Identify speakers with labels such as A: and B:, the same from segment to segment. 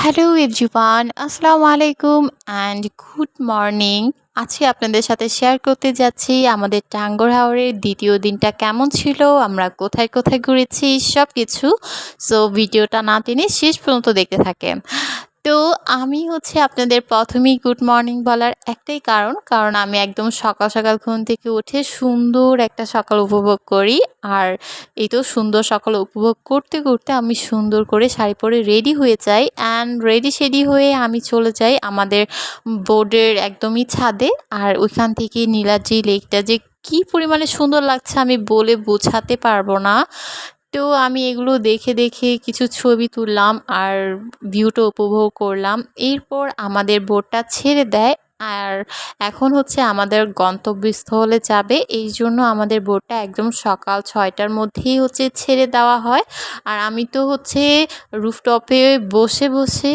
A: Hello everyone, আসসালামু আলাইকুম and good morning. আজকে আপনাদের সাথে শেয়ার করতে যাচ্ছি আমাদের টাঙ্গুর হাওরের দ্বিতীয় দিনটা কেমন ছিল, আমরা কোথায় কোথায় ঘুরেছি সব কিছু। সো ভিডিওটা না টেনে শেষ পর্যন্ত দেখতে থাকেন। তো আমি আপনাদের প্রথমেই গুড মর্নিং বলার একটাই কারণ আমি একদম সকাল সকাল ঘুম থেকে উঠে সুন্দর একটা সকাল উপভোগ করি। আর এই তো সুন্দর সকাল উপভোগ করতে করতে আমি সুন্দর করে শাড়ি পরে রেডি হয়ে যাই, অ্যান্ড রেডি সেডি হয়ে আমি চলে যাই আমাদের বোর্ডের একদমই ছাদে। আর ওইখান থেকে নীলাদ্রি লেকটা যে কি পরিমাণে সুন্দর লাগছে আমি বলে বোঝাতে পারবো না। তো আমি এগুলো দেখে দেখে কিছু ছবি তুললাম আর ভিউটা উপভোগ করলাম। এরপর আমাদের বোটটা ছেড়ে দেয়, আর এখন আমাদের গন্তব্যস্থলে যাবে। এই জন্য আমাদের বোটটা একদম সকাল 6টার মধ্যেই ছেড়ে দেওয়া হয়। আর আমি তো রুফটপে বসে বসে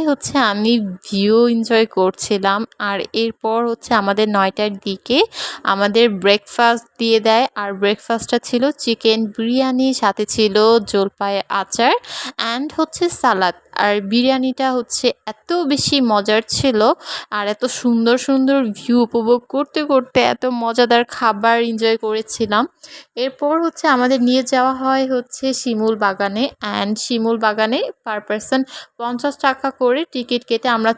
A: আমি ভিউ এনজয় করছিলাম। আর এরপর আমাদের 9টার দিকে আমাদের ব্রেকফাস্ট দিয়ে দেয়, আর ব্রেকফাস্টটা ছিল চিকেন বিরিয়ানি, সাথে ছিল জলপাই আচার অ্যান্ড সালাদ। আর বিরিয়ানিটা এত বেশি মজার ছিল, আর এত সুন্দর সুন্দর ভিউ উপভোগ করতে করতে এত মজাদার খাবার এনজয় করেছিলাম। এরপর আমাদের নিয়ে যাওয়া হয় শিমুল বাগানে, অ্যান্ড শিমুল বাগানে পার পারসন 50 টাকা করে টিকিট কেটে আমরা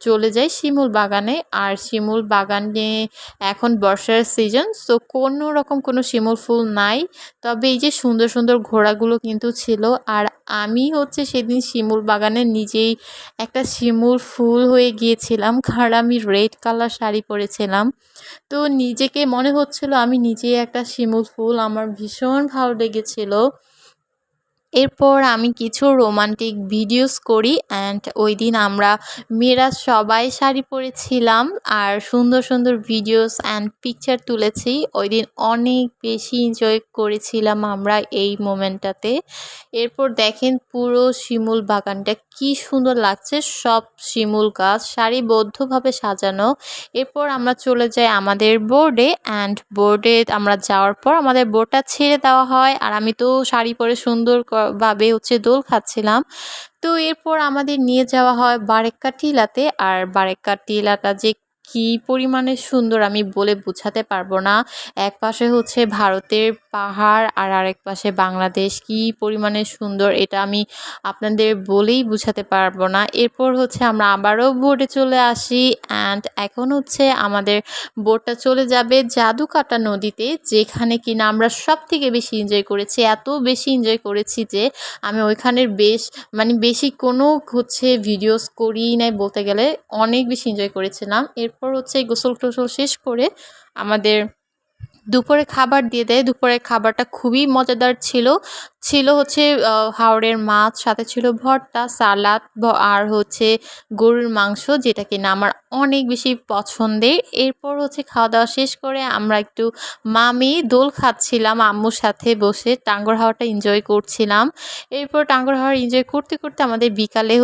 A: চলে যাই শিমুল বাগানে। আর শিমুল বাগানে এখন বর্ষার সিজন, সো কোনো রকম কোনো শিমুল ফুল নাই, তবে এই যে সুন্দর সুন্দর ঘোড়াগুলো কিন্তু ছিল। আর আমি সেদিন শিমুল বাগানে নিজেই একটা শিমুল ফুল হয়ে গিয়েছিলাম, কারণ আমি রেড কালার শাড়ি পরেছিলাম। তো নিজেকে মনে হচ্ছিল আমি নিজেই একটা শিমুল ফুল, আমার ভীষণ ভালো লেগেছিল। এরপর আমি কিছু রোমান্টিক ভিডিওস করি, অ্যান্ড ওই দিন আমরা মেয়েরা সবাই শাড়ি পরেছিলাম আর সুন্দর সুন্দর ভিডিওস অ্যান্ড পিকচার তুলেছি। ওই দিন অনেক বেশি এনজয় করেছিলাম আমরা এই মোমেন্টটাতে। এরপর দেখেন পুরো শিমুল বাগানটা কি সুন্দর লাগছে, সব শিমুল গাছ সারিবদ্ধভাবে সাজানো। এরপর আমরা চলে যাই আমাদের বোর্ডে, অ্যান্ড বোর্ডে আমরা যাওয়ার পর আমাদের বোর্ডটা ছেড়ে দেওয়া হয়। আর আমি তো শাড়ি পরে সুন্দরভাবে দোল খাচ্ছিলাম। তো এরপর আমাদের নিয়ে যাওয়া হয় বারেক্কা টিলাতে, আর বারেক্কা টিলাটা যে কি পরিমাণে সুন্দর আমি বলে বোঝাতে পারবো না। এক পাশে ভারতের পাহাড় আর আরেক পাশে বাংলাদেশ, কি পরিমাণে সুন্দর এটা আমি আপনাদের বলেই বোঝাতে পারবো না। এরপর আমরা আবারও বোটে চলে আসি, অ্যান্ড এখন আমাদের বোটটা চলে যাবে জাদুকাটা নদীতে, যেখানে কিনা আমরা সব থেকে বেশি এনজয় করেছি। এত বেশি এনজয় করেছি যে আমি ওইখানের বেশি কোনো ভিডিওস করি নাই বলতে গেলে, অনেক বেশি এনজয় করেছিলাম। এরপর গোসল টোসল শেষ করে আমাদের দুপুরে খাবার দিয়ে দেয়। দুপুরের খাবারটা খুবই মজাদার ছিল। হাওড়ের মাছ, সাথে ছিল ভর্তা, সালাদ আর গরুর মাংস, যেটা কিনা আমার অনেক বেশি পছন্দের। এরপর খাওয়া দাওয়া শেষ করে আমরা একটু মামি দোল খাচ্ছিলাম আম্মুর সাথে বসে, টাঙ্গুর হাওয়াটা এনজয় করছিলাম। এরপর টাঙ্গুর হাওয়া এনজয় করতে করতে আমাদের বিকালে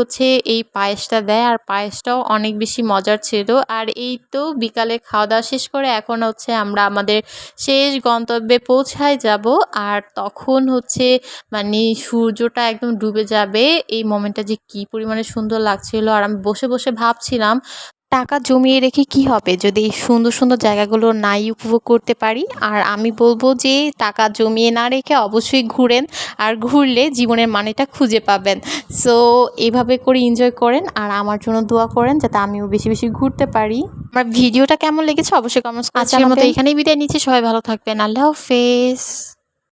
A: এই পায়েসটা দেয়, আর পায়েসটাও অনেক বেশি মজার ছিল। আর এই তো বিকালে খাওয়া দাওয়া শেষ করে এখন আমরা আমাদের শেষ গন্তব্যে পৌঁছায় যাব। আর তখন সূর্যটা একদম ডুবে যাবে। এই মোমেন্টটা যে কি পরিমাণে সুন্দর লাগছিল, আর আমি বসে বসে ভাবছিলাম টাকা জমিয়ে রেখে কি হবে যদি এই সুন্দর সুন্দর জায়গাগুলো নাই উপভোগ করতে পারি। আর আমি বলবো যে টাকা জমিয়ে না রেখে অবশ্যই ঘুরেন, আর ঘুরলে জীবনের মানেটা খুঁজে পাবেন। সো এইভাবে করে এনজয় করেন, আর আমার জন্য দোয়া করেন যাতে আমিও বেশি বেশি ঘুরতে পারি। আমার ভিডিওটা কেমন লেগেছে অবশ্যই কমেন্টস করে জানাবেন। আজকের মতো এখানেই বিদায় নিচ্ছি, সবাই ভালো থাকবেন, আল্লাহ হাফেজ।